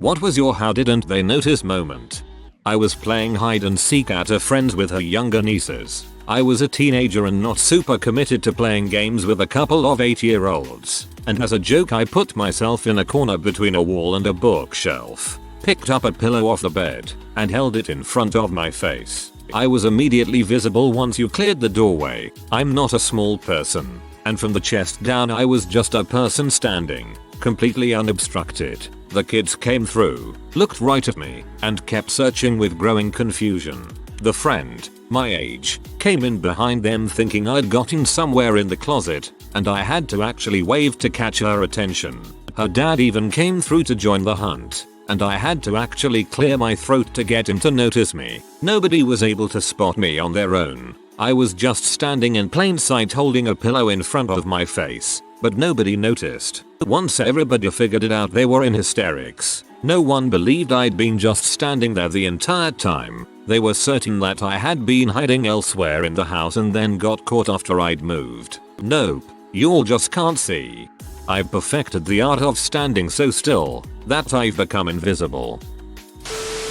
What was your how didn't they notice moment? I was playing hide and seek at a friend's with her younger nieces. I was a teenager and not super committed to playing games with a couple of 8-year-olds, and as a joke I put myself in a corner between a wall and a bookshelf, picked up a pillow off the bed, and held it in front of my face. I was immediately visible once you cleared the doorway. I'm not a small person, and from the chest down I was just a person standing, completely unobstructed. The kids came through, looked right at me, and kept searching with growing confusion. The friend, my age, came in behind them thinking I'd gotten somewhere in the closet, and I had to actually wave to catch her attention. Her dad even came through to join the hunt, and I had to actually clear my throat to get him to notice me. Nobody was able to spot me on their own. I was just standing in plain sight holding a pillow in front of my face, but nobody noticed. Once everybody figured it out, they were in hysterics. No one believed I'd been just standing there the entire time. They were certain that I had been hiding elsewhere in the house and then got caught after I'd moved. Nope, you all just can't see. I've perfected the art of standing so still that I've become invisible.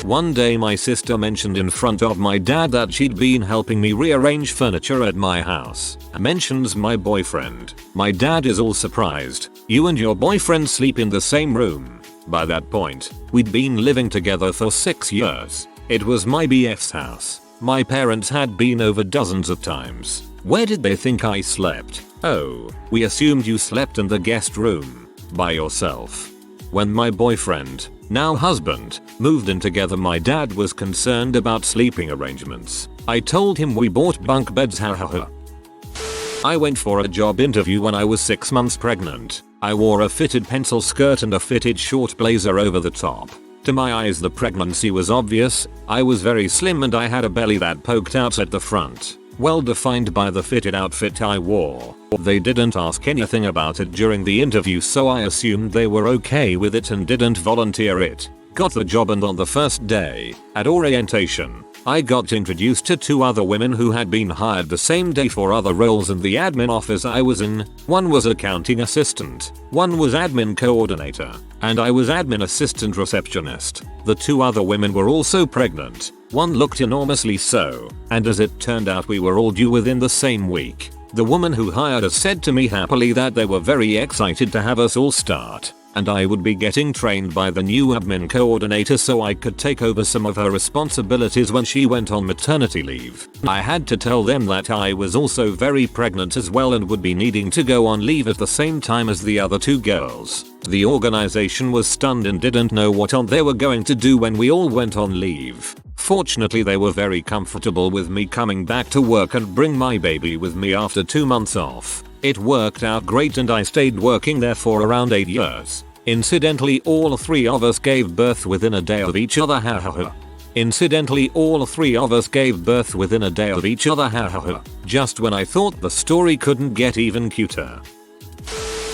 One day my sister mentioned in front of my dad that she'd been helping me rearrange furniture at my house. Mentions my boyfriend. My dad is all surprised. You and your boyfriend sleep in the same room. By that point, we'd been living together for 6 years. It was my BF's house. My parents had been over dozens of times. Where did they think I slept? Oh, we assumed you slept in the guest room. By yourself. When my boyfriend, now husband, moved in together, my dad was concerned about sleeping arrangements. I told him we bought bunk beds, hahaha. I went for a job interview when I was 6 months pregnant. I wore a fitted pencil skirt and a fitted short blazer over the top. To my eyes the pregnancy was obvious. I was very slim and I had a belly that poked out at the front, well defined by the fitted outfit I wore. They didn't ask anything about it during the interview, so I assumed they were okay with it and didn't volunteer it. Got the job, and on the first day, at orientation, I got introduced to 2 other women who had been hired the same day for other roles in the admin office I was in. One was accounting assistant, one was admin coordinator, and I was admin assistant receptionist. The 2 other women were also pregnant. One looked enormously so, and as it turned out we were all due within the same week. The woman who hired us said to me happily that they were very excited to have us all start, and I would be getting trained by the new admin coordinator so I could take over some of her responsibilities when she went on maternity leave. I had to tell them that I was also very pregnant as well and would be needing to go on leave at the same time as the other 2 girls. The organization was stunned and didn't know what they were going to do when we all went on leave. Fortunately, they were very comfortable with me coming back to work and bring my baby with me after 2 months off. It worked out great and I stayed working there for around 8 years. Incidentally, all 3 of us gave birth within a day of each other, hahaha. Incidentally, all 3 of us gave birth within a day of each other, hahaha. Just when I thought the story couldn't get even cuter.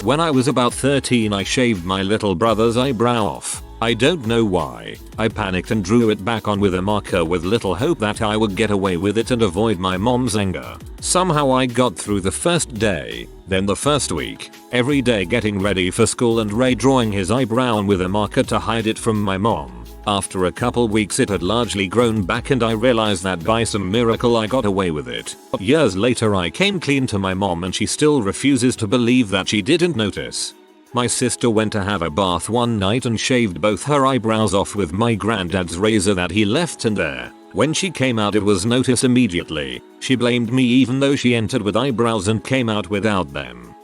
When I was about 13, I shaved my little brother's eyebrow off. I don't know why. I panicked and drew it back on with a marker with little hope that I would get away with it and avoid my mom's anger. Somehow I got through the first day, then the first week, every day getting ready for school and Ray drawing his eyebrow on with a marker to hide it from my mom. After a couple weeks it had largely grown back and I realized that by some miracle I got away with it. Years later I came clean to my mom and she still refuses to believe that she didn't notice. My sister went to have a bath one night and shaved both her eyebrows off with my granddad's razor that he left in there. When she came out it was noticed immediately. She blamed me even though she entered with eyebrows and came out without them.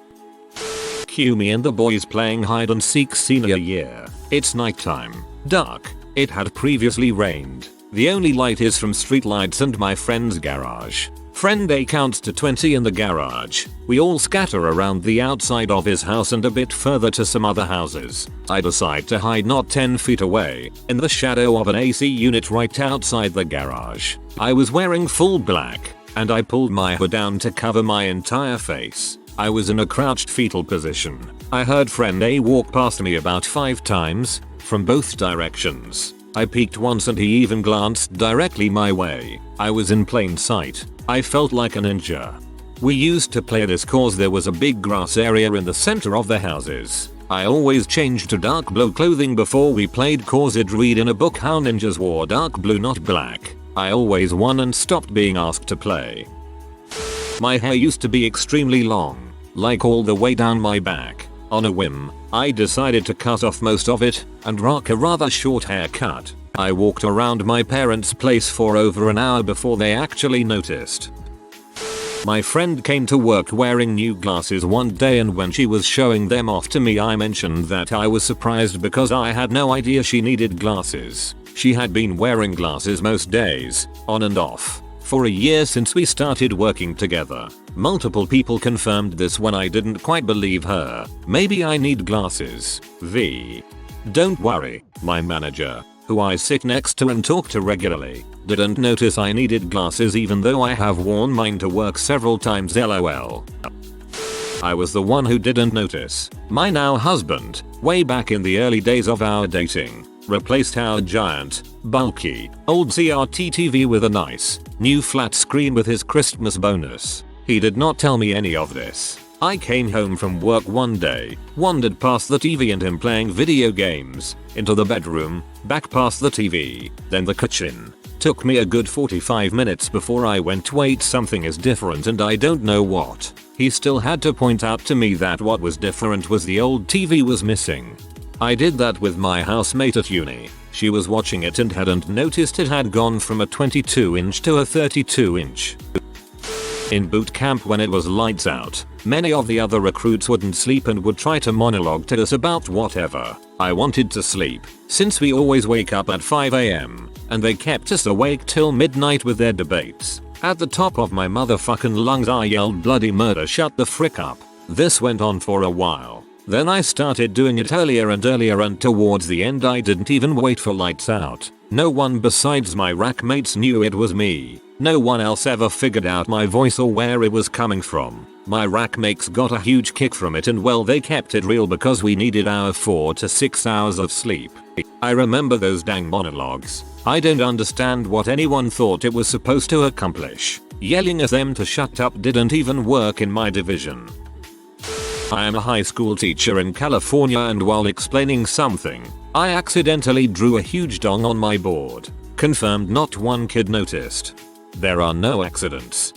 Cue me and the boys playing hide and seek senior year. It's nighttime. Dark. It had previously rained. The only light is from streetlights and my friend's garage. Friend A counts to 20 in the garage. We all scatter around the outside of his house and a bit further to some other houses. I decide to hide not 10 feet away, in the shadow of an AC unit right outside the garage. I was wearing full black, and I pulled my hood down to cover my entire face. I was in a crouched fetal position. I heard friend A walk past me about 5 times, from both directions. I peeked once and he even glanced directly my way. I was in plain sight. I felt like a ninja. We used to play this cause there was a big grass area in the center of the houses. I always changed to dark blue clothing before we played cause I'd read in a book how ninjas wore dark blue not black. I always won and stopped being asked to play. My hair used to be extremely long, like all the way down my back. On a whim, I decided to cut off most of it and rock a rather short haircut. I walked around my parents' place for over an hour before they actually noticed. My friend came to work wearing new glasses one day, and when she was showing them off to me I mentioned that I was surprised because I had no idea she needed glasses. She had been wearing glasses most days, on and off, for a year since we started working together. Multiple people confirmed this when I didn't quite believe her. Maybe I need glasses. Don't worry, my manager, who I sit next to and talk to regularly, didn't notice I needed glasses even though I have worn mine to work several times, lol. I was the one who didn't notice. My now husband, way back in the early days of our dating, replaced our giant, bulky, old CRT TV with a nice, new flat screen with his Christmas bonus. He did not tell me any of this. I came home from work one day, wandered past the TV and him playing video games, into the bedroom, back past the TV, then the kitchen. Took me a good 45 minutes before I went, wait, something is different and I don't know what. He still had to point out to me that what was different was the old TV was missing. I did that with my housemate at uni. She was watching it and hadn't noticed it had gone from a 22-inch to a 32-inch. In boot camp when it was lights out, many of the other recruits wouldn't sleep and would try to monologue to us about whatever. I wanted to sleep, since we always wake up at 5 AM, and they kept us awake till midnight with their debates. At the top of my motherfucking lungs I yelled bloody murder, shut the frick up. This went on for a while. Then I started doing it earlier and earlier, and towards the end I didn't even wait for lights out. No one besides my rack mates knew it was me. No one else ever figured out my voice or where it was coming from. My rack mates got a huge kick from it, and well, they kept it real because we needed our 4 to 6 hours of sleep. I remember those dang monologues. I don't understand what anyone thought it was supposed to accomplish. Yelling at them to shut up didn't even work in my division. I am a high school teacher in California, and while explaining something, I accidentally drew a huge dong on my board. Confirmed not one kid noticed. There are no accidents.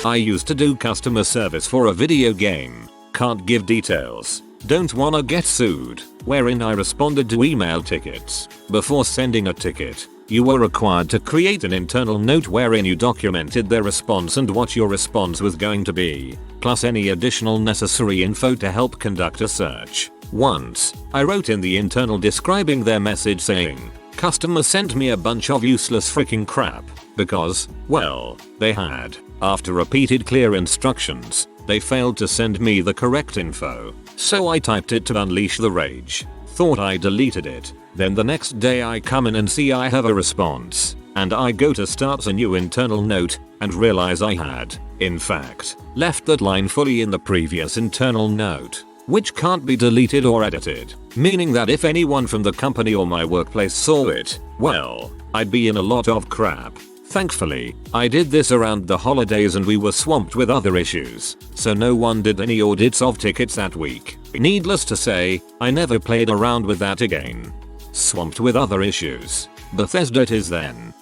I used to do customer service for a video game. Can't give details. Don't wanna get sued. Wherein I responded to email tickets. Before sending a ticket, you were required to create an internal note wherein you documented their response and what your response was going to be, plus any additional necessary info to help conduct a search. Once, I wrote in the internal describing their message saying, "Customer sent me a bunch of useless freaking crap," because, well, they had. After repeated clear instructions, they failed to send me the correct info. So I typed it to unleash the rage. Thought I deleted it. Then the next day I come in and see I have a response. And I go to start a new internal note and realize I had, in fact, left that line fully in the previous internal note, which can't be deleted or edited. Meaning that if anyone from the company or my workplace saw it, well, I'd be in a lot of crap. Thankfully, I did this around the holidays and we were swamped with other issues, so no one did any audits of tickets that week. Needless to say, I never played around with that again. Swamped with other issues. Bethesda it is then.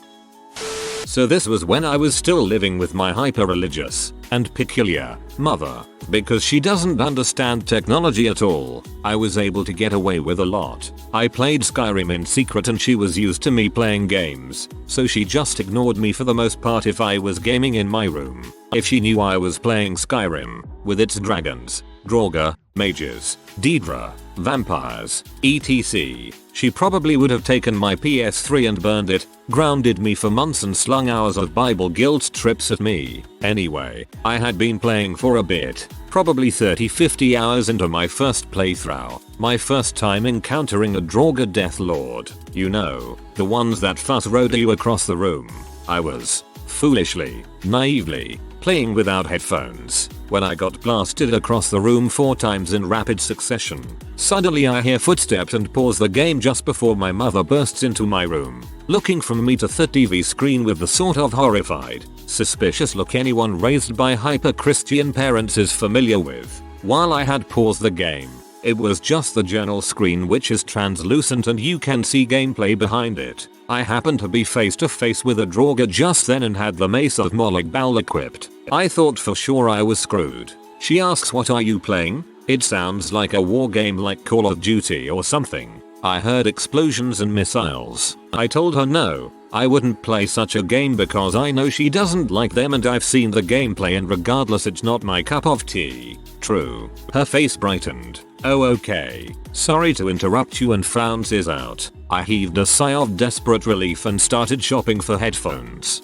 So this was when I was still living with my hyper-religious and peculiar mother. Because she doesn't understand technology at all, I was able to get away with a lot. I played Skyrim in secret and she was used to me playing games, so she just ignored me for the most part if I was gaming in my room. If she knew I was playing Skyrim, with its dragons, Draugr, mages, Daedra, vampires, etc., she probably would have taken my PS3 and burned it, grounded me for months and slung hours of Bible guilt trips at me. Anyway, I had been playing for a bit, probably 30-50 hours into my first playthrough, my first time encountering a Draugr Death Lord. You know, the ones that fuss road you across the room. I was, foolishly, naively, playing without headphones, when I got blasted across the room 4 times in rapid succession. Suddenly I hear footsteps and pause the game just before my mother bursts into my room, looking from me to the TV screen with the sort of horrified, suspicious look anyone raised by hyper-Christian parents is familiar with. While I had paused the game, It was just the journal screen, which is translucent and you can see gameplay behind it. I happened to be face to face with a Draugr just then and had the Mace of Molag Bal equipped. I thought for sure I was screwed. She asks, what are you playing? It sounds like a war game like Call of Duty or something. I heard explosions and missiles. I told her no, I wouldn't play such a game because I know she doesn't like them and I've seen the gameplay, and regardless it's not my cup of tea. True. Her face brightened. Oh okay. Sorry to interrupt you, and flounces out. I heaved a sigh of desperate relief and started shopping for headphones.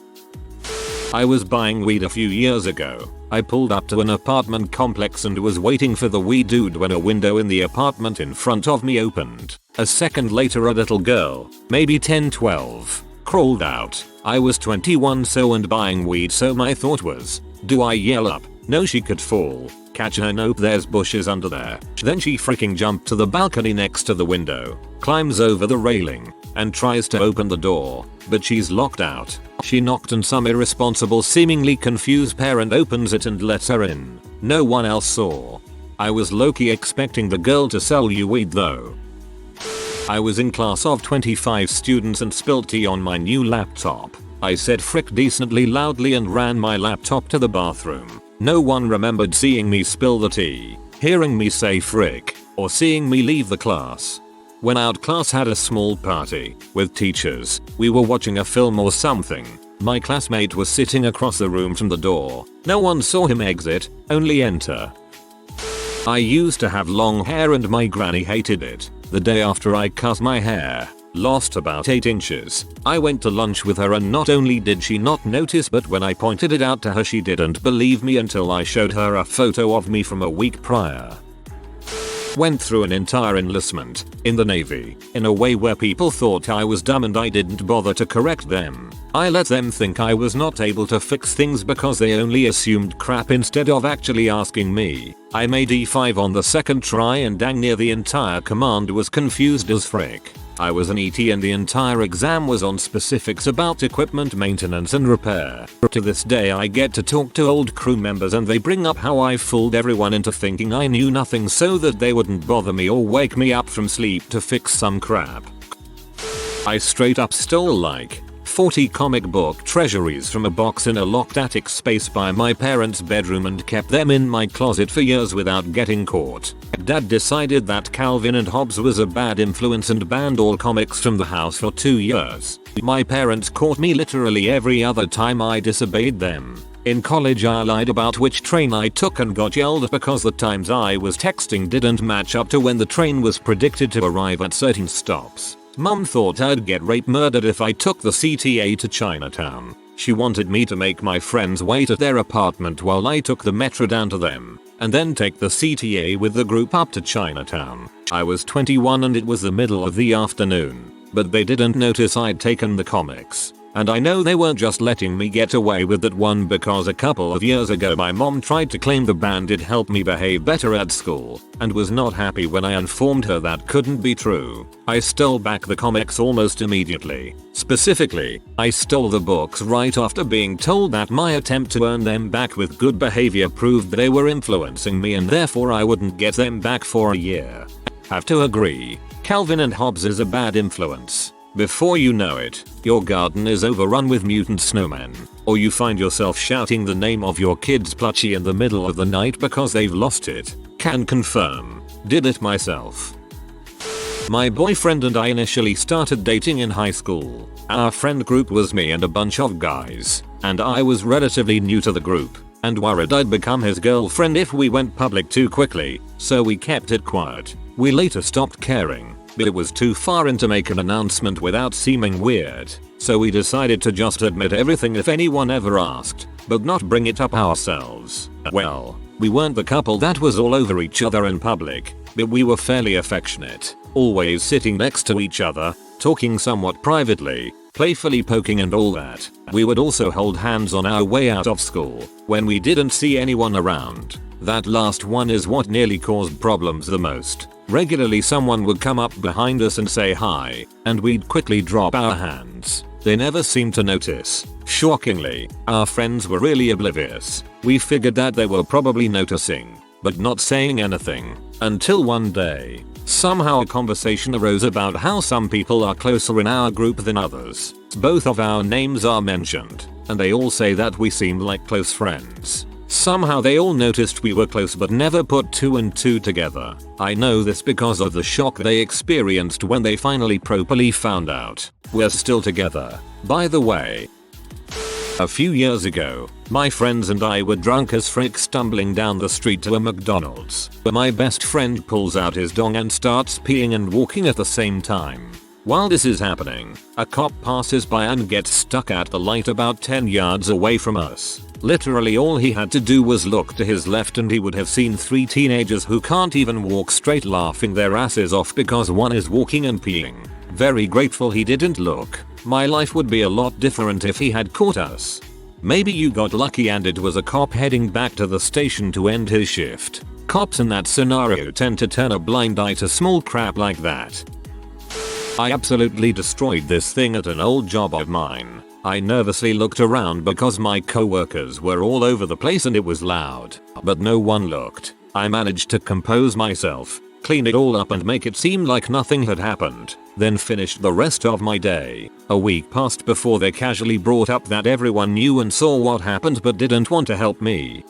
I was buying weed a few years ago. I pulled up to an apartment complex and was waiting for the weed dude when a window in the apartment in front of me opened. A second later a little girl, maybe 10-12, crawled out. I was 21 and buying weed, so my thought was, do I yell up? No, she could fall. Catch her, nope, there's bushes under there. Then she freaking jumped to the balcony next to the window, climbs over the railing, and tries to open the door, but she's locked out. She knocked and some irresponsible, seemingly confused parent opens it and lets her in. No one else saw. I was low-key expecting the girl to sell you weed though. I was in class of 25 students and spilled tea on my new laptop. I said frick decently loudly and ran my laptop to the bathroom. No one remembered seeing me spill the tea, hearing me say frick, or seeing me leave the class. When our class had a small party with teachers, we were watching a film or something. My classmate was sitting across the room from the door. No one saw him exit, only enter. I used to have long hair and my granny hated it. The day after I cut my hair, lost about 8 inches. I went to lunch with her and not only did she not notice, but when I pointed it out to her she didn't believe me until I showed her a photo of me from a week prior. Went through an entire enlistment in the Navy in a way where people thought I was dumb and I didn't bother to correct them. I let them think I was not able to fix things because they only assumed crap instead of actually asking me. I made E5 on the second try and dang near the entire command was confused as frick. I was an ET and the entire exam was on specifics about equipment maintenance and repair. To this day I get to talk to old crew members and they bring up how I fooled everyone into thinking I knew nothing so that they wouldn't bother me or wake me up from sleep to fix some crap. I straight up stole like 40 comic book treasuries from a box in a locked attic space by my parents' bedroom and kept them in my closet for years without getting caught. Dad decided that Calvin and Hobbes was a bad influence and banned all comics from the house for 2 years. My parents caught me literally every other time I disobeyed them. In college I lied about which train I took and got yelled at because the times I was texting didn't match up to when the train was predicted to arrive at certain stops. Mum thought I'd get rape murdered if I took the CTA to Chinatown. She wanted me to make my friends wait at their apartment while I took the metro down to them, and then take the CTA with the group up to Chinatown. I was 21 and it was the middle of the afternoon, but they didn't notice I'd taken the comics. And I know they weren't just letting me get away with that one because a couple of years ago my mom tried to claim the ban did help me behave better at school, and was not happy when I informed her that couldn't be true. I stole back the comics almost immediately. Specifically, I stole the books right after being told that my attempt to earn them back with good behavior proved they were influencing me and therefore I wouldn't get them back for a year. Have to agree, Calvin and Hobbes is a bad influence. Before you know it, your garden is overrun with mutant snowmen, or you find yourself shouting the name of your kid's plushie in the middle of the night because they've lost it. Can confirm. Did it myself. My boyfriend and I initially started dating in high school. Our friend group was me and a bunch of guys, and I was relatively new to the group, and worried I'd become his girlfriend if we went public too quickly, so we kept it quiet. We later stopped caring, but it was too far in to make an announcement without seeming weird, so we decided to just admit everything if anyone ever asked, but not bring it up ourselves. Well, we weren't the couple that was all over each other in public, but we were fairly affectionate, always sitting next to each other, talking somewhat privately, playfully poking and all that. We would also hold hands on our way out of school, when we didn't see anyone around. That last one is what nearly caused problems the most. Regularly someone would come up behind us and say hi, and we'd quickly drop our hands. They never seemed to notice. Shockingly, our friends were really oblivious. We figured that they were probably noticing. but not saying anything. Until one day, somehow a conversation arose about how some people are closer in our group than others. Both of our names are mentioned, and they all say that we seem like close friends. Somehow they all noticed we were close but never put two and two together. I know this because of the shock they experienced when they finally properly found out we're still together. By the way, a few years ago, my friends and I were drunk as frick stumbling down the street to a McDonald's, where my best friend pulls out his dong and starts peeing and walking at the same time. While this is happening, a cop passes by and gets stuck at the light about 10 yards away from us. Literally all he had to do was look to his left and he would have seen 3 teenagers who can't even walk straight laughing their asses off because one is walking and peeing. Very grateful he didn't look. My life would be a lot different if he had caught us. Maybe you got lucky and it was a cop heading back to the station to end his shift. Cops in that scenario tend to turn a blind eye to small crap like that. I absolutely destroyed this thing at an old job of mine. I nervously looked around because my coworkers were all over the place and it was loud, but no one looked. I managed to compose myself, clean it all up and make it seem like nothing had happened, then finished the rest of my day. A week passed before they casually brought up that everyone knew and saw what happened but didn't want to help me.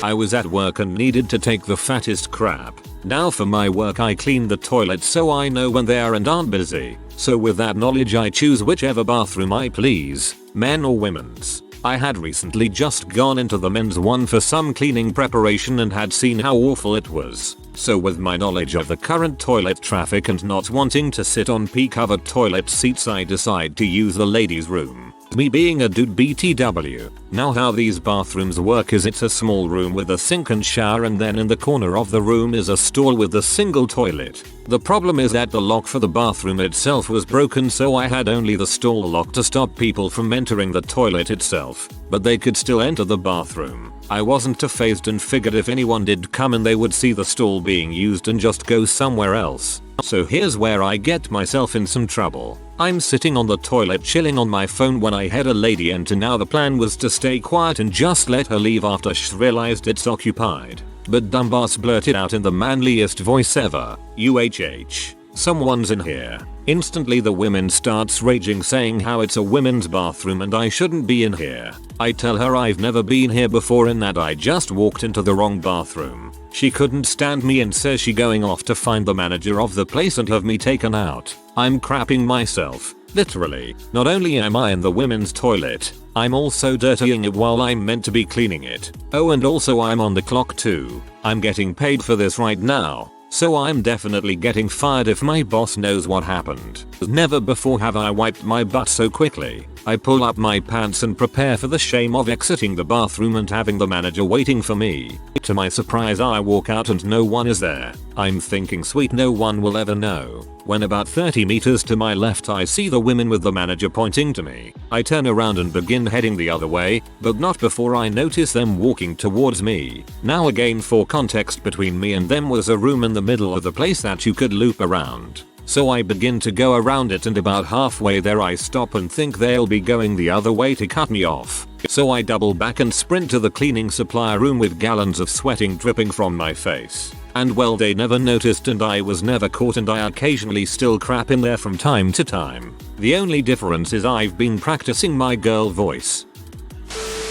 I was at work and needed to take the fattest crap. Now for my work I clean the toilets so I know when they are and aren't busy. So with that knowledge I choose whichever bathroom I please, men or women's. I had recently just gone into the men's one for some cleaning preparation and had seen how awful it was. So with my knowledge of the current toilet traffic and not wanting to sit on pee-covered toilet seats I decide to use the ladies' room. Me being a dude BTW. Now how these bathrooms work is it's a small room with a sink and shower and then in the corner of the room is a stall with a single toilet. The problem is that the lock for the bathroom itself was broken so I had only the stall lock to stop people from entering the toilet itself, but they could still enter the bathroom. I wasn't too phased and figured if anyone did come in they would see the stall being used and just go somewhere else. So here's where I get myself in some trouble. I'm sitting on the toilet chilling on my phone when I had a lady enter. Now the plan was to stay quiet and just let her leave after she realized it's occupied. But dumbass blurted out in the manliest voice ever, "UHH, someone's in here." Instantly the woman starts raging saying how it's a women's bathroom and I shouldn't be in here. I tell her I've never been here before and that I just walked into the wrong bathroom. She couldn't stand me and says she going off to find the manager of the place and have me taken out. I'm crapping myself. Literally. Not only am I in the women's toilet, I'm also dirtying it while I'm meant to be cleaning it. Oh, and also I'm on the clock too. I'm getting paid for this right now. So I'm definitely getting fired if my boss knows what happened. Never before have I wiped my butt so quickly. I pull up my pants and prepare for the shame of exiting the bathroom and having the manager waiting for me. To my surprise I walk out and no one is there. I'm thinking sweet, no one will ever know. When about 30 meters to my left I see the women with the manager pointing to me. I turn around and begin heading the other way, but not before I notice them walking towards me. Now again for context, between me and them was a room in the middle of the place that you could loop around. So I begin to go around it and about halfway there I stop and think they'll be going the other way to cut me off. So I double back and sprint to the cleaning supply room with gallons of sweating dripping from my face. And well, they never noticed and I was never caught and I occasionally still crap in there from time to time. The only difference is I've been practicing my girl voice.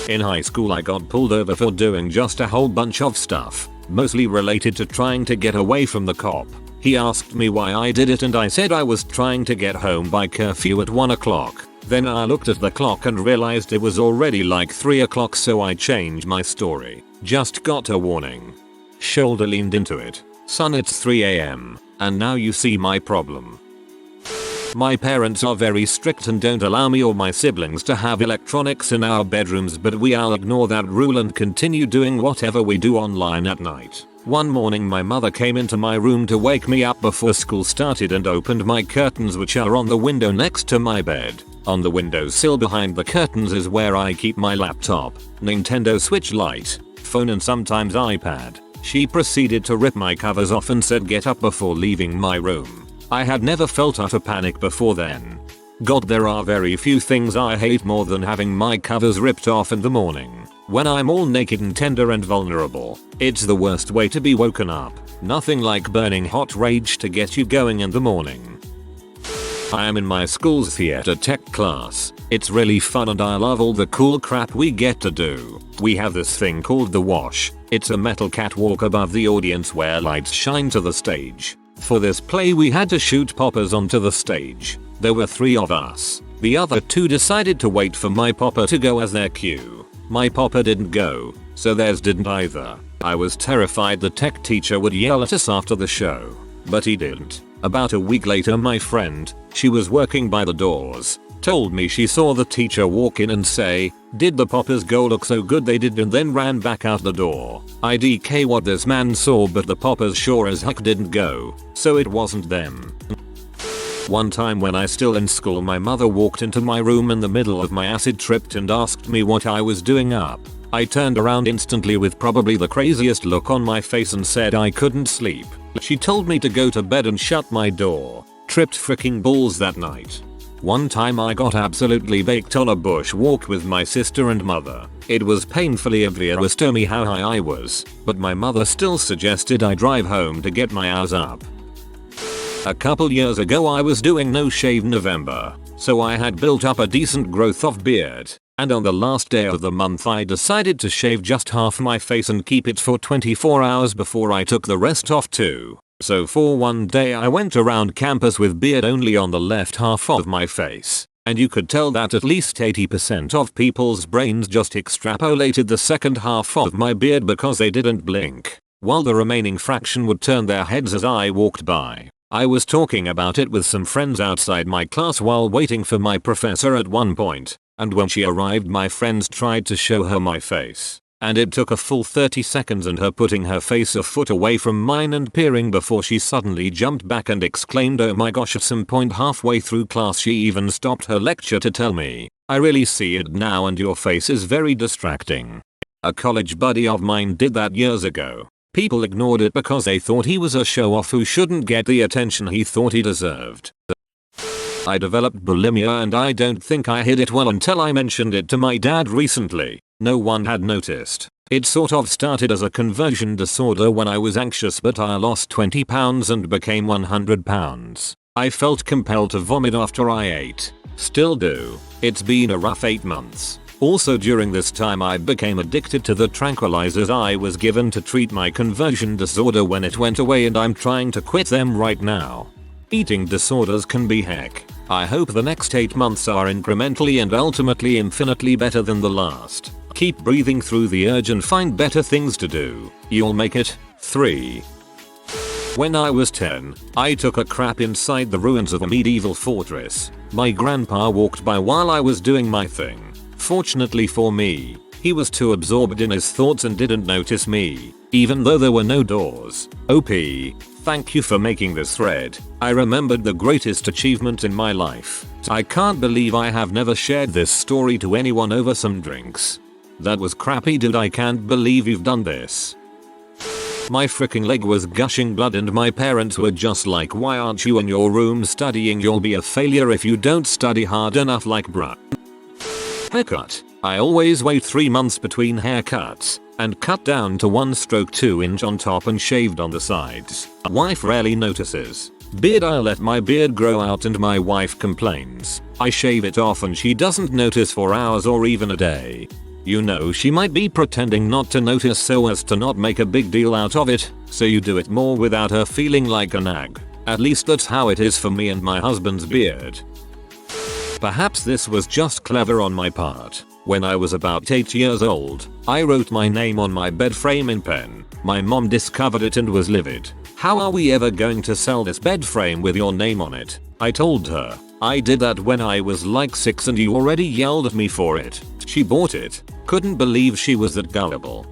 In high school I got pulled over for doing just a whole bunch of stuff, mostly related to trying to get away from the cop. He asked me why I did it and I said I was trying to get home by curfew at 1 o'clock. Then I looked at the clock and realized it was already like 3 o'clock, so I changed my story. Just got a warning. Shoulder leaned into it. Son, it's 3 AM. And now you see my problem. My parents are very strict and don't allow me or my siblings to have electronics in our bedrooms, but we'll ignore that rule and continue doing whatever we do online at night. One morning my mother came into my room to wake me up before school started and opened my curtains, which are on the window next to my bed. On the windowsill behind the curtains is where I keep my laptop, Nintendo Switch Lite, phone and sometimes iPad. She proceeded to rip my covers off and said get up before leaving my room. I had never felt utter panic before then. God, there are very few things I hate more than having my covers ripped off in the morning. When I'm all naked and tender and vulnerable, it's the worst way to be woken up. Nothing like burning hot rage to get you going in the morning. I am in my school's theater tech class. It's really fun and I love all the cool crap we get to do. We have this thing called the wash. It's a metal catwalk above the audience where lights shine to the stage. For this play we had to shoot poppers onto the stage. There were 3 of us. The other 2 decided to wait for my popper to go as their cue. My popper didn't go, so theirs didn't either. I was terrified the tech teacher would yell at us after the show. But he didn't. About a week later my friend, she was working by the doors, told me she saw the teacher walk in and say, "Did the poppers go? Look so good they did," and then ran back out the door. IDK what this man saw, but the poppers sure as heck didn't go, so it wasn't them. One time when I still in school my mother walked into my room in the middle of my acid trip and asked me what I was doing up. I turned around instantly with probably the craziest look on my face and said I couldn't sleep. She told me to go to bed and shut my door. Tripped freaking balls that night. One time I got absolutely baked on a bushwalk with my sister and mother. It was painfully obvious to me how high I was, but my mother still suggested I drive home to get my hours up. A couple years ago I was doing no shave November, so I had built up a decent growth of beard, and on the last day of the month I decided to shave just half my face and keep it for 24 hours before I took the rest off too. So for one day I went around campus with beard only on the left half of my face, and you could tell that at least 80% of people's brains just extrapolated the second half of my beard because they didn't blink, while the remaining fraction would turn their heads as I walked by. I was talking about it with some friends outside my class while waiting for my professor at one point, and when she arrived my friends tried to show her my face. And it took a full 30 seconds and her putting her face a foot away from mine and peering before she suddenly jumped back and exclaimed, "Oh my gosh." At some point halfway through class she even stopped her lecture to tell me, "I really see it now and your face is very distracting." A college buddy of mine did that years ago. People ignored it because they thought he was a show-off who shouldn't get the attention he thought he deserved. I developed bulimia and I don't think I hid it well until I mentioned it to my dad recently. No one had noticed. It sort of started as a conversion disorder when I was anxious, but I lost 20 pounds and became 100 pounds. I felt compelled to vomit after I ate. Still do. It's been a rough 8 months. Also during this time I became addicted to the tranquilizers I was given to treat my conversion disorder when it went away, and I'm trying to quit them right now. Eating disorders can be heck. I hope the next 8 months are incrementally and ultimately infinitely better than the last. Keep breathing through the urge and find better things to do. You'll make it. 3. When I was 10, I took a crap inside the ruins of a medieval fortress. My grandpa walked by while I was doing my thing. Fortunately for me, he was too absorbed in his thoughts and didn't notice me, even though there were no doors. OP. Thank you for making this thread. I remembered the greatest achievement in my life. I can't believe I have never shared this story to anyone over some drinks. That was crappy, dude. I can't believe you've done this. My freaking leg was gushing blood and my parents were just like, "Why aren't you in your room studying? You'll be a failure if you don't study hard enough." Like, bruh. Haircut. I always wait 3 months between haircuts and cut down to 1 stroke 2 inch on top and shaved on the sides. Wife rarely notices. Beard. I let my beard grow out and my wife complains. I shave it off and she doesn't notice for hours or even a day. You know she might be pretending not to notice so as to not make a big deal out of it, so you do it more without her feeling like a nag. At least that's how it is for me and my husband's beard. Perhaps this was just clever on my part. When I was about 8 years old, I wrote my name on my bed frame in pen. My mom discovered it and was livid. "How are we ever going to sell this bed frame with your name on it?" I told her. "I did that when I was like 6 and you already yelled at me for it." She bought it. Couldn't believe she was that gullible.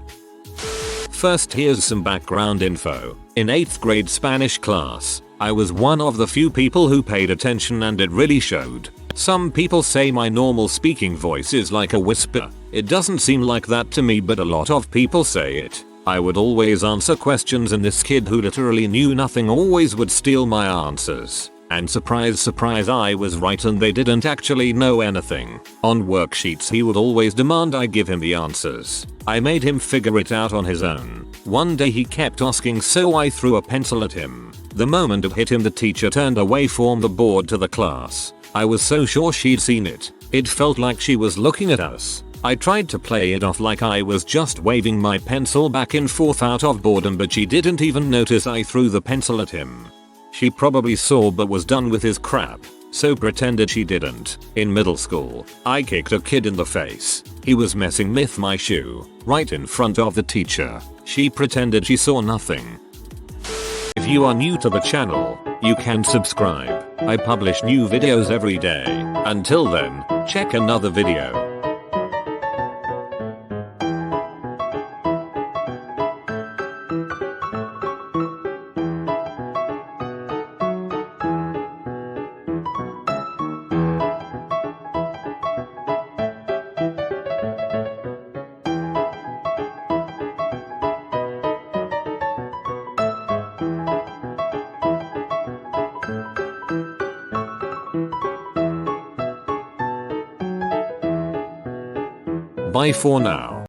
First, here's some background info. In 8th grade Spanish class, I was one of the few people who paid attention and it really showed. Some people say my normal speaking voice is like a whisper. It doesn't seem like that to me, but a lot of people say it. I would always answer questions and this kid who literally knew nothing always would steal my answers. And surprise surprise, I was right and they didn't actually know anything. On worksheets he would always demand I give him the answers. I made him figure it out on his own. One day he kept asking, so I threw a pencil at him. The moment it hit him, the teacher turned away from the board to the class. I was so sure she'd seen it. It felt like she was looking at us. I tried to play it off like I was just waving my pencil back and forth out of boredom, but she didn't even notice I threw the pencil at him. She probably saw but was done with his crap, so pretended she didn't. In middle school, I kicked a kid in the face. He was messing with my shoe, right in front of the teacher. She pretended she saw nothing. If you are new to the channel, you can subscribe. I publish new videos every day. Until then, check another video. Bye for now.